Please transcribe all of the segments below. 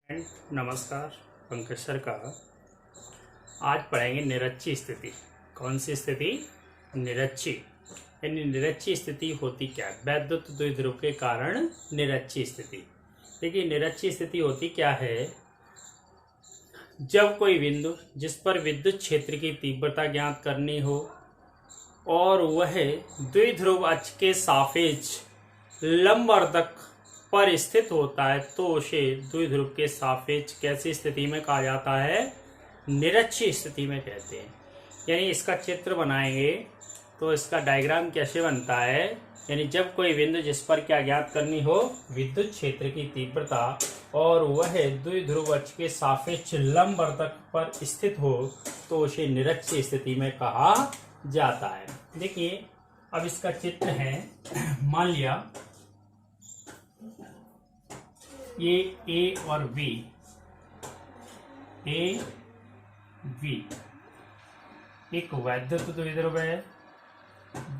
And नमस्कार। Pankaj sir का आज पढ़ेंगे निरच्ची स्थिति। कौन सी स्थिति? निरच्ची। यानी निरच्ची स्थिति होती क्या है? वैद्युत द्विध्रुव के कारण निरच्ची स्थिति। देखिए, निरच्ची स्थिति होती क्या है? जब कोई बिंदु जिस पर विद्युत क्षेत्र की तीव्रता ज्ञात करनी हो और वह द्विध्रुव अक्ष के सापेक्ष लंबवर्धक पर स्थित होता है तो उसे द्विध्रुव के सापेक्ष कैसी स्थिति में कहा जाता है? निरच्ची स्थिति में कहते हैं। यानी इसका चित्र बनाएंगे तो इसका डायग्राम कैसे बनता है? यानी जब कोई बिंदु जिस पर क्या ज्ञात करनी हो? विद्युत क्षेत्र की तीव्रता और वह द्विध्रुव अक्ष के सापेक्ष लंबवर्धक पर स्थित हो तो उसे निरच्ची स्थिति में कहा जाता है। देखिए, अब इसका चित्र है। मान लिया ये ए और बी, ए बी एक वैद्युत द्विध्रुव है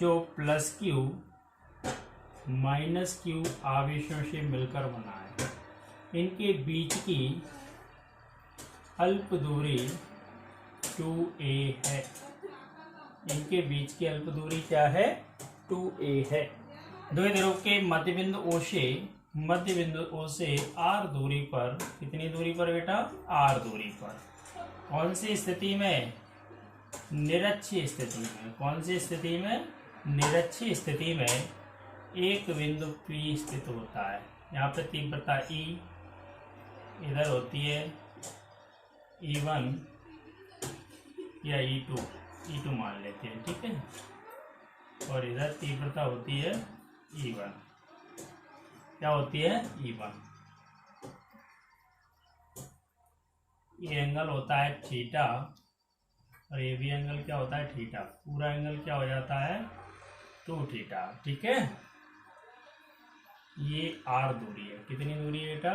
जो प्लस क्यू माइनस क्यू आवेशों से मिलकर बना है। इनके बीच की अल्प दूरी 2a है। इनके बीच की अल्प दूरी क्या है? 2a है। द्विध्रुव के मध्य बिंदु O से R दूरी पर, कितनी दूरी पर बेटा? R दूरी पर। कौन सी स्थिति में? निरच्ची स्थिति में। कौन सी स्थिति में? निरच्ची स्थिति में एक बिंदु P स्थित होता है। यहाँ पे तीव्रता E इधर होती है E1 या E2 मान लेते हैं, ठीक है। और इधर तीव्रता होती है E1। क्या होती है? E1। ये एंगल होता है थीटा और ये भी एंगल क्या होता है? थीटा। पूरा एंगल क्या हो जाता है? 2 थीटा, ठीक है। ये R दूरी है। कितनी दूरी है बेटा?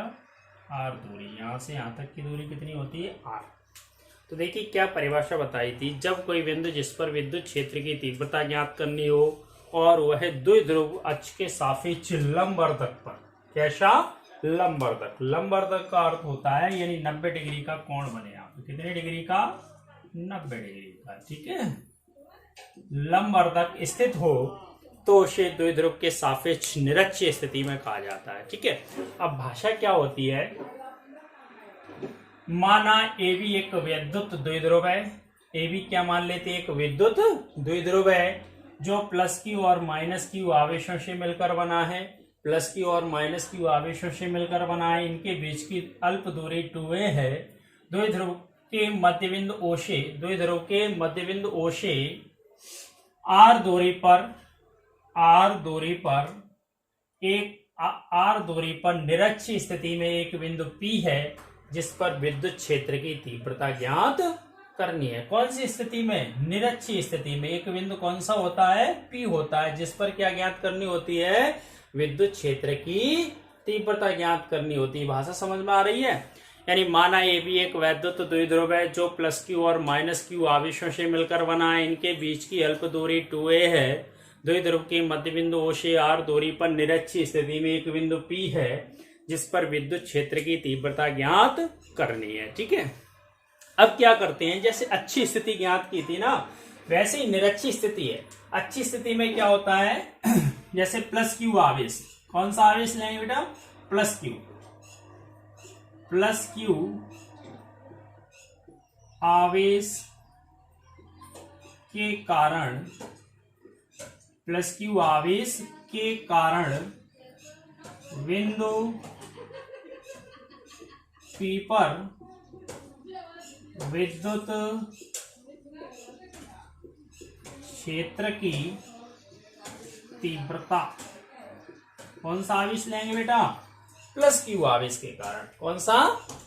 R दूरी। यहाँ से यहाँ तक की दूरी कितनी होती है? R। तो देखिए क्या परिभाषा बताई थी। जब कोई बिंदु जिस पर विद्युत क्षेत्र की तीव्रता ज्ञात करनी हो और वह द्विध्रुव अक्ष के सापेक्ष लंबवर्धक पर, कैसा? लंबवर्धक। लंबवर्धक का अर्थ होता है यानी 90 डिग्री का कोण बने। यहाँ पे कितने डिग्री का? 90 डिग्री का, ठीक है। लंबवर्धक स्थित हो तो उसे द्विध्रुव के सापेक्ष निरच्ची स्थिति में कहा जाता है, ठीक है। अब भाषा क्या होती है? माना ए बी एक विद्युत द्विध्रुव है। ए बी क्या मान लेते हैं? एक विद्युत द्विध्रुव है जो प्लस क्यू और माइनस क्यू आवेशों से मिलकर बना है। प्लस क्यू और माइनस क्यू आवेशों से मिलकर बना है। इनके बीच की अल्प दूरी 2a है। द्विध्रुव के मध्यबिंदु O से R दूरी पर निरच्ची स्थिति में एक बिंदु P है जिस पर विद्युत क्षेत्र की तीव्रता ज्ञात करनी है। कौन सी स्थिति में? निरच्ची स्थिति में। एक बिंदु कौन सा होता है? P होता है, जिस पर क्या ज्ञात करनी होती है? विद्युत क्षेत्र की तीव्रता ज्ञात करनी होती है। भाषा समझ में आ रही है? यानी माना ए बी एक वैद्युत द्विध्रुव है जो प्लस क्यू और माइनस क्यू आवेशों से मिलकर बना है। इनके बीच की अल्प दूरी 2a है। द्विध्रुव के मध्य बिंदु O से R दूरी पर निरच्ची स्थिति में एक बिंदु P है जिस पर विद्युत क्षेत्र की तीव्रता ज्ञात करनी है, ठीक है। अब क्या करते हैं? जैसे अच्छी स्थिति ज्ञात की थी ना, वैसे ही निरच्ची स्थिति है। अच्छी स्थिति में क्या होता है? जैसे प्लस क्यू आवेश। कौन सा आवेश लेंगे बेटा? प्लस क्यू आवेश के कारण, प्लस क्यू आवेश के कारण बिंदु P पर विद्युत क्षेत्र की तीव्रता। कौन सा आवेश लेंगे बेटा? प्लस क्यू आवेश के कारण। कौन सा?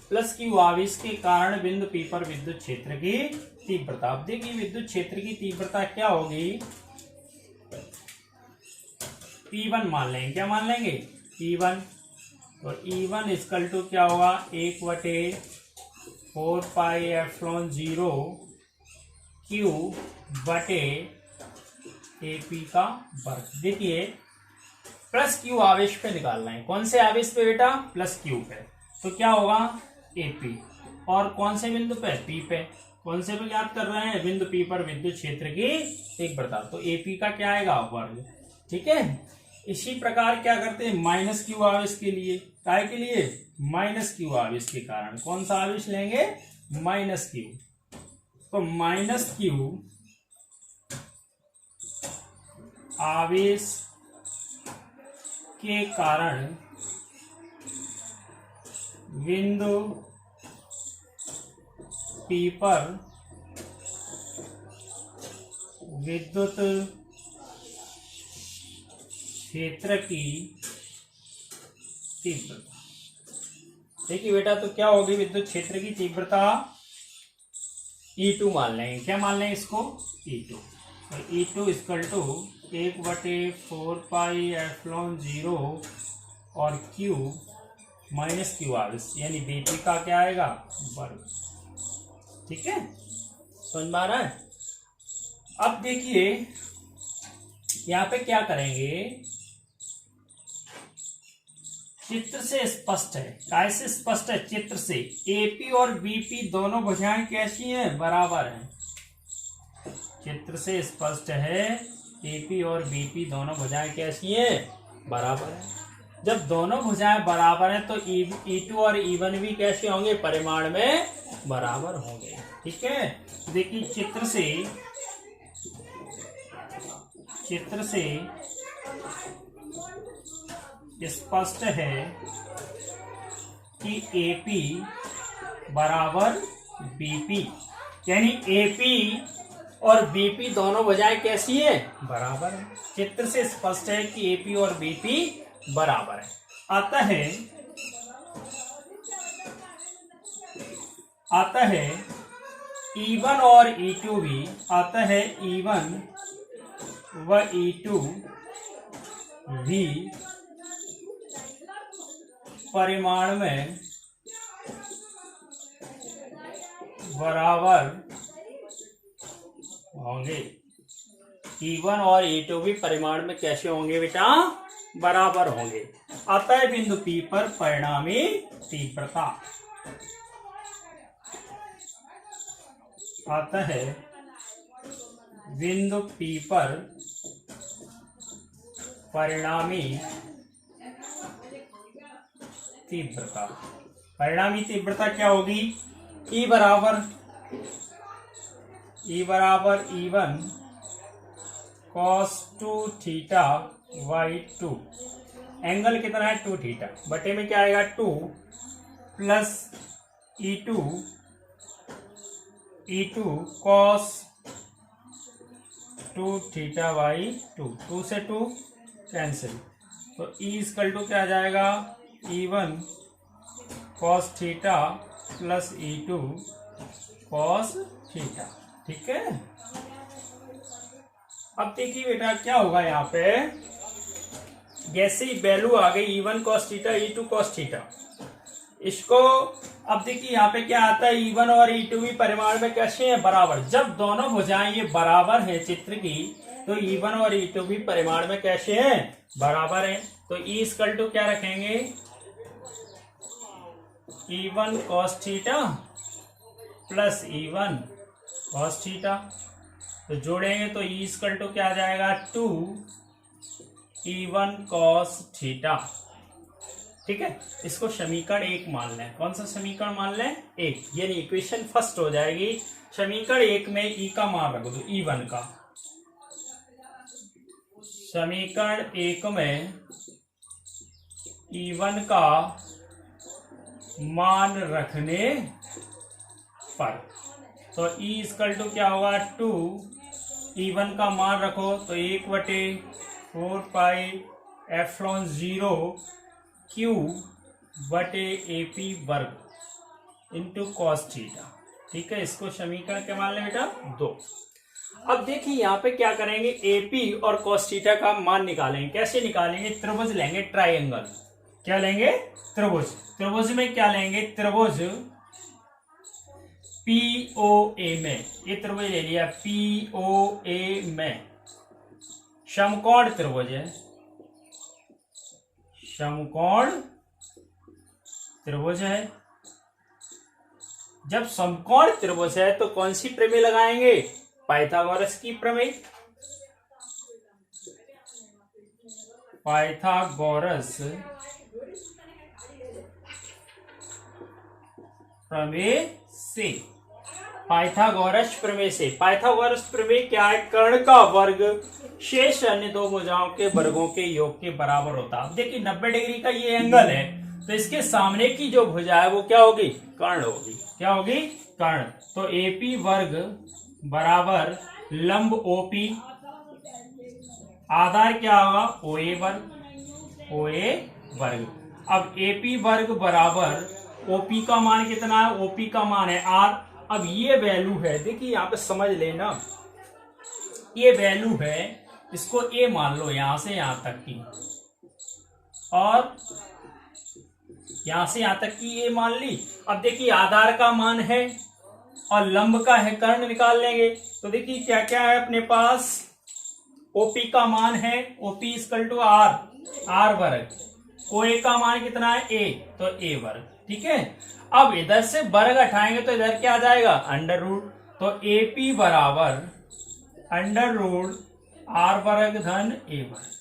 प्लस क्यू आवेश के कारण बिंदु P पर विद्युत क्षेत्र की तीव्रता। अब देखिए विद्युत क्षेत्र की तीव्रता क्या होगी? P1 मान लेंगे। क्या मान लेंगे? P1। तो E1 इक्वल टू क्या होगा? 1/4πε0 Q बटे AP का वर्ग। देखिए प्लस क्यू आवेश पे निकालना है। कौन से आवेश पे बेटा? प्लस क्यू पे। तो क्या होगा? एपी, और कौन से बिंदु पे, पी पे, कौन से पे ज्ञात कर रहे हैं, बिंदु पी पर विद्युत क्षेत्र की तीव्रता, तो एपी का क्या आएगा, वर्ग। ठीक है, इसी प्रकार क्या करते हैं, माइनस क्यू आवेश के लिए, काय के लिए, माइनस क्यू आवेश के कारण कौन सा आवेश लेंगे, माइनस क्यू, तो माइनस क्यू आवेश के कारण बिंदु पी पर विद्युत क्षेत्र की तीव्रता। देखिए बेटा, तो क्या होगी विद्युत क्षेत्र की तीव्रता, E2 मान लेंगे, क्या मान लेंगे इसको, E2, तो E2 इक्वल टू 1/4πε0 और Q माइनस क्यू आवेश, यानी बीपी का क्या आएगा, वर्ग। ठीक है, समझ में आ रहा है। अब देखिए यहां पे क्या करेंगे, चित्र से स्पष्ट है, कैसे स्पष्ट है, चित्र से एपी और बीपी दोनों भुजाएं कैसी हैं, बराबर हैं। चित्र से स्पष्ट है एपी और बीपी दोनों भुजाएं कैसी हैं, बराबर हैं। जब दोनों भुजाएं बराबर हैं तो E2 और E1 भी कैसे होंगे, परिमाण में बराबर होंगे। ठीक है, देखिए चित्र से स्पष्ट है कि AP बराबर BP, यानी AP और BP दोनों भुजाएं कैसी है, बराबर है। चित्र से स्पष्ट है कि AP और BP बराबर है। आता है E1 और E2 भी, आता है E1 व E2 भी परिमाण में बराबर होंगे। E1 और E2 भी परिमाण में कैसे होंगे बेटा, बराबर होंगे। आता है बिंदु P पर परिणामी तीव्रता, आता है बिंदु P पर परिणामी तीव्रता। परिणामी तीव्रता क्या होगी, E बराबर E1 cos 2 theta by 2, angle कितना है 2 थीटा, बटे में क्या आएगा 2 plus E2 cos 2 theta by 2, 2 से 2 कैंसिल, तो E इक्वल टू क्या आ जाएगा, E1 cos theta plus E2 cos theta. ठीक है, अब देखिए बेटा क्या होगा, यहाँ पे जैसे ही वैल्यू आ गई E1 cos theta E2 cos theta, इसको अब देखिए यहाँ पे क्या आता है, E1 और E2 भी परिमाण में कैसे हैं, बराबर। जब दोनों भुजाएं ये बराबर है चित्र की, तो E1 और E2 भी परिमाण में कैसे हैं, बराबर है। तो E इक्वल टू क्या रखेंगे, E1 cos theta plus E1 cos theta, तो जोड़ेंगे तो E इक्वल टू क्या आ जाएगा 2 E1 cos थीटा। ठीक है, इसको समीकरण 1 मान लें। कौन सा समीकरण मान लें, 1, यानी इक्वेशन फर्स्ट हो जाएगी। समीकरण 1 में E का मान रख दो, E1 का। समीकरण 1 में E1 का मान रखने पर, तो E इक्वल टू क्या होगा 2, E1 का मान रखो तो 1/4πε0 Q बटे AP वर्ग इंटू कॉस थीटा। ठीक है, इसको समीकरण क्या मान लें बेटा, 2। अब देखिए यहाँ पे क्या करेंगे, AP और कॉस थीटा का मान निकालेंगे। कैसे निकालेंगे, त्रिभुज लेंगे, ट्राइंगल। क्या लेंगे, त्रिभुज। त्रिभुज में क्या लेंगे, त्रिभुज POA में, ये त्रिभुज ले लिया POA में, समकोण त्रिभुज है, समकोण त्रिभुज है। जब समकोण त्रिभुज है तो कौन सी प्रमेय लगाएंगे? पाइथागोरस की प्रमेय। पाइथागोरस प्रमेय से, पाइथागोरस प्रमेय से। पाइथागोरस प्रमेय क्या है? कर्ण का वर्ग शेष अन्य दो भुजाओं के वर्गों के योग के बराबर होता है। अब देखिए 90 डिग्री का ये एंगल है, तो इसके सामने की जो भुजा है वो क्या होगी? कर्ण होगी। क्या होगी? कर्ण। तो एपी वर्ग बराबर लंब ओपी, आधार क्या होगा? ओए वर्ग। ओए वर्ग। अब एपी वर्ग बराबर ओपी का मान कितना है? ओपी का मान है आर। अब ये वैल्यू है, देखिए यहां पे समझ लेना, ये वैल्यू है, इसको ए मान लो यहां से यहां तक की, और यहां से यहां तक की ए मान ली। अब देखिए आधार का मान है और लंब का है, कर्ण निकाल लेंगे। तो देखिए क्या क्या है अपने पास? ओपी का मान है, OP equal to R, R वर्ग। ओ ए का मान कितना है? ए, तो ए वर्ग। ठीक है। अब इधर से वर्ग हटाएंगे तो इधर क्या आ जाएगा? Under root. तो एपी बराबर अंडर रूट आर वर्ग धन ए वर्ग।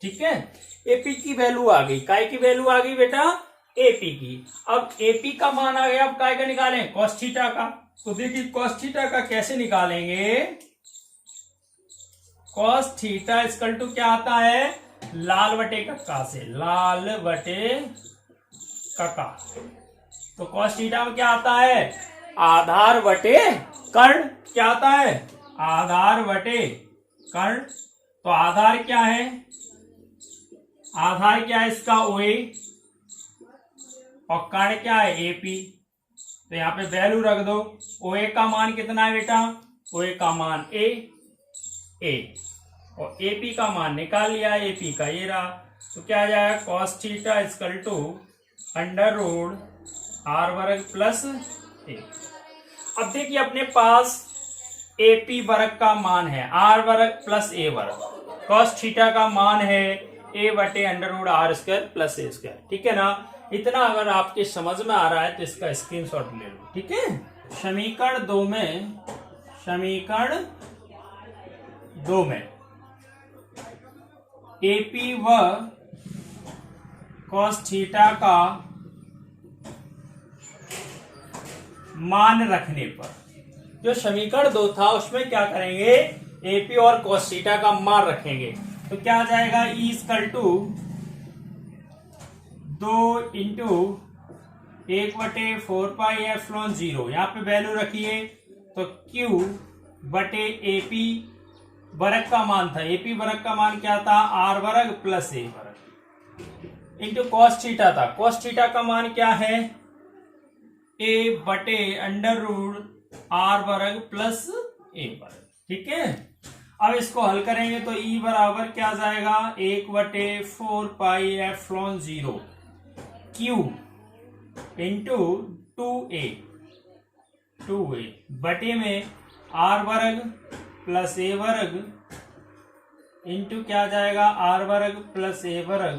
ठीक है। एपी की वैल्यू आ गई, काय की वैल्यू आ गई बेटा? एपी की। अब एपी का मान आ गया, अब काय का निकालें? कॉस थीटा का। तो देखिए कॉस थीटा का कैसे निकालेंगे? कॉस थीटा इक्वल टू क्या आता है? लाल बटे कक्का से, लाल बटे कक्का। तो कॉस थीटा में क्या आता है? आधार बटे कर्ण। क्या आता है? आधार बटे कर्ण। तो आधार क्या है? आधार क्या है इसका? ओए, और कर्ण क्या है? एपी। तो यहां पे वैल्यू रख दो। ओए का मान कितना है बेटा? ओए का मान ए, और एपी का मान निकाल लिया, एपी का ये रहा। तो क्या आ जाएगा? Cos theta equal to under root R वर्ग प्लस ए। अब देखिए अपने पास एपी वर्ग का मान है आर वर्ग प्लस ए वर्ग, कॉस थीटा का मान है ए बटे under root R square plus A square. ठीक है ना? इतना अगर आपके समझ में आ रहा है तो इसका स्क्रीनशॉट ले लो। ठीक है। समीकरण 2 में, समीकरण 2 में एपी व कॉस थीटा का मान रखने पर, जो समीकरण 2 था उसमें क्या करेंगे? एपी और कॉस थीटा का मान रखेंगे। तो क्या आ जाएगा? E equal to 2 into 1/4πε0। यहाँ पे वैल्यू रखिए, तो क्यू बटे एपी वर्ग का मान था, एपी वर्ग का मान क्या था? आर वर्ग प्लस ए वर्ग इंटू कॉस थीटा था, कॉस थीटा का मान क्या है? ए बटे अंडर रूट आर वर्ग प्लस ए वर्ग। ठीक है। अब इसको हल करेंगे तो ई बराबर क्या जाएगा? 1/4πε0 क्यू इंटू 2a बटे में आर वर्ग प्लस ए वर्ग इंटू क्या जाएगा? आर वर्ग प्लस ए वर्ग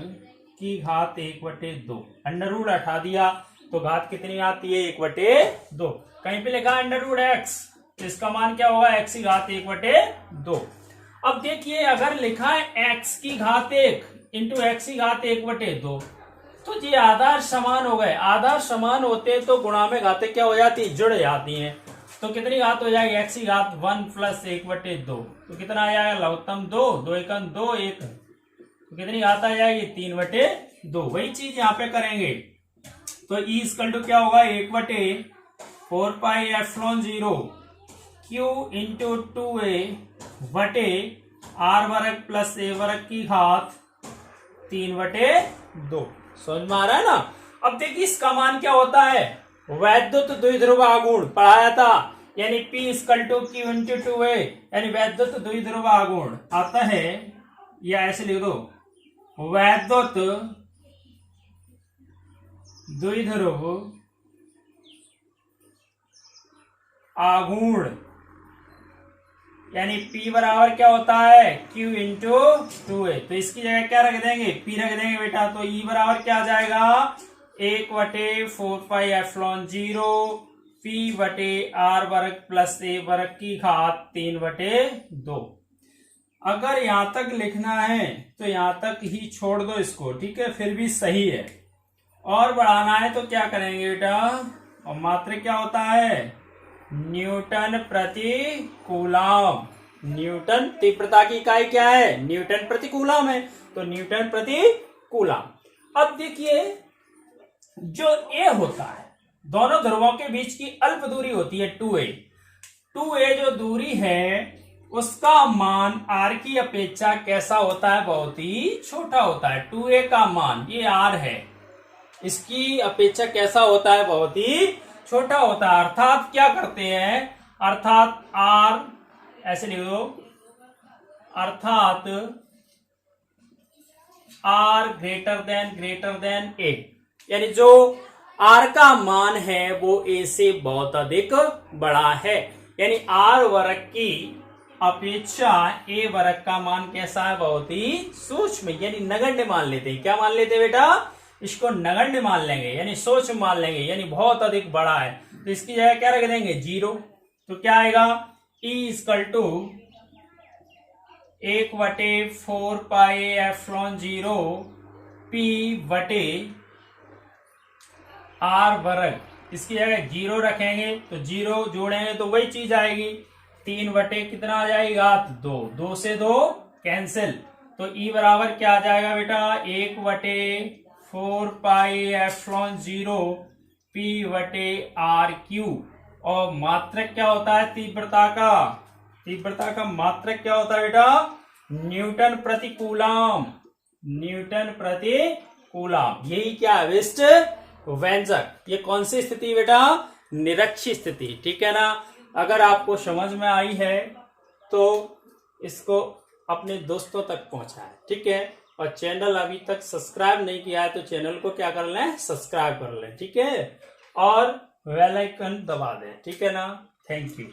की घात 1/2। अंडर रूट हटा दिया तो घात कितनी आती है? 1/2। कहीं पे लिखा अंडर रूट एक्स, तो इसका मान क्या होगा? एक्स की घात 1/2। अब देखिए अगर लिखा है एक्स की घात 1 इंटू एक्स की घात 1/2, तो ये आधार समान हो गए। आधार समान होते तो गुणा में घातें क्या हो जाती? जुड़ जाती हैं। तो कितनी घात हो जाएगी? एक्स की घात 1 प्लस 1/2। तो कितना आ जाएगा? लघुत्तम 2, 2 एकम 2, 1। तो कितनी घात आ जाएगी? 3/2। वही चीज यहाँ पे करेंगे। तो ई इक्वल टू क्या होगा? 1/4πε0 क्यू इंटू 2a बटे आर वर्ग प्लस ए वर्ग की घात 3/2। समझ में आ रहा है ना? अब देखिए इसका मान क्या होता है? वैद्युत द्विध्रुव आघूर्ण पढ़ाया था, यानी P equal to Q into 2a, यानी वैद्युत द्विध्रुव आघूर्ण आता है, या ऐसे लिख दो, वैद्युत द्विध्रुव आघूर्ण, यानी P बराबर क्या होता है? Q into 2a। तो इसकी जगह क्या रख देंगे? P रख देंगे बेटा। तो E बराबर क्या आ जाएगा? 1/4πε0 पी बटे आर वर्ग प्लस ए वर्ग की घात 3/2। अगर यहां तक लिखना है तो यहां तक ही छोड़ दो इसको, ठीक है, फिर भी सही है। और बढ़ाना है तो क्या करेंगे बेटा, और मात्रक क्या होता है, न्यूटन प्रति कूलम। न्यूटन, तीव्रता की इकाई क्या है, न्यूटन प्रति कूलम है, तो न्यूटन प्रति कूलम। अब देखिए जो ए होता है, दोनों ध्रुवों के बीच की अल्प दूरी होती है 2a। 2a जो दूरी है उसका मान आर की अपेक्षा कैसा होता है, बहुत ही छोटा होता है। 2a का मान, ये आर है, इसकी अपेक्षा कैसा होता है, बहुत ही छोटा होता है। अर्थात क्या करते हैं, अर्थात आर, ऐसे लिख दो, अर्थात आर ग्रेटर देन ए, यानी जो आर का मान है वो ए से बहुत अधिक बड़ा है। यानी आर वर्ग की अपेक्षा ए वर्ग का मान कैसा है, बहुत ही सूक्ष्म, यानी नगण्य मान लेते हैं। क्या मान लेते हैं बेटा, इसको नगण्य मान लेंगे, यानी सूक्ष्म मान लेंगे, यानी बहुत अधिक बड़ा है। तो इसकी जगह क्या रख देंगे, 0। तो क्या आएगा, E = 1/4 पाई एप्सिलॉन 0 P बटे आर वर्ग। इसकी जगह 0 रखेंगे तो 0 जोड़ेंगे तो वही चीज आएगी, 3 बटे कितना आ जाएगा, 2, 2 से 2 कैंसिल। तो E बराबर क्या आ जाएगा बेटा, 1/4 पाई एप्सिलॉन 0 P बटे आर क्यू। और मात्रक क्या होता है तीव्रता का, तीव्रता का मात्रक क्या होता है बेटा, न्यूटन प्रति कूलम, न्यूटन प्रति कूलम। यही क्या है, विशिष्ट व्यंजक। ये कौन सी स्थिति बेटा, निरक्षीय स्थिति, ठीक है ना। अगर आपको समझ में आई है तो इसको अपने दोस्तों तक पहुंचाएं, ठीक है। और चैनल अभी तक सब्सक्राइब नहीं किया है तो चैनल को क्या कर लें, सब्सक्राइब कर लें, ठीक है। और बेल आइकन दबा दें, ठीक है ना। Thank you.